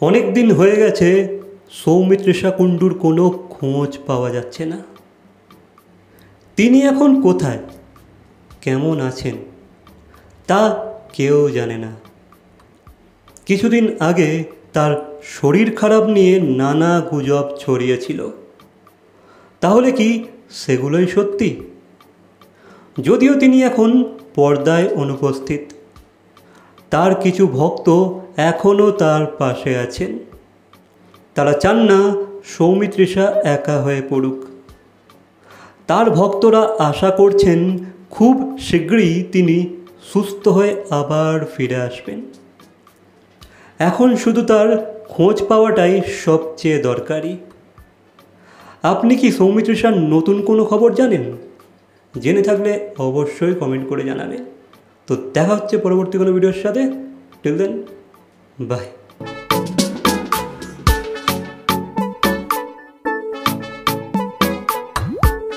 অনেক দিন হয়ে গেছে সৌমিত্রিষা কুণ্ডুর কোনো খোঁজ পাওয়া যাচ্ছে না। তিনি এখন কোথায়, কেমন আছেন তা কেউ জানে না। কিছুদিন আগে তার শরীর খারাপ নিয়ে নানা গুজব ছড়িয়েছিল। তাহলে কি সেগুলোই সত্যি? যদিও তিনি এখন পর্দায় অনুপস্থিত, তার কিছু ভক্ত এখনও তার পাশে আছেন। তারা চান না সৌমিত্রিষা একা হয়ে পড়ুক। তার ভক্তরা আশা করছেন খুব শীঘ্রই তিনি সুস্থ হয়ে আবার ফিরে আসবেন। এখন শুধু তার খোঁজ পাওয়াটাই সবচেয়ে দরকারি। আপনি কি সৌমিত্রিষার নতুন কোনো খবর জানেন? জেনে থাকলে অবশ্যই কমেন্ট করে জানাবেন। তো দেখা হচ্ছে পরবর্তী কোনো ভিডিওর সাথে। Till then, by.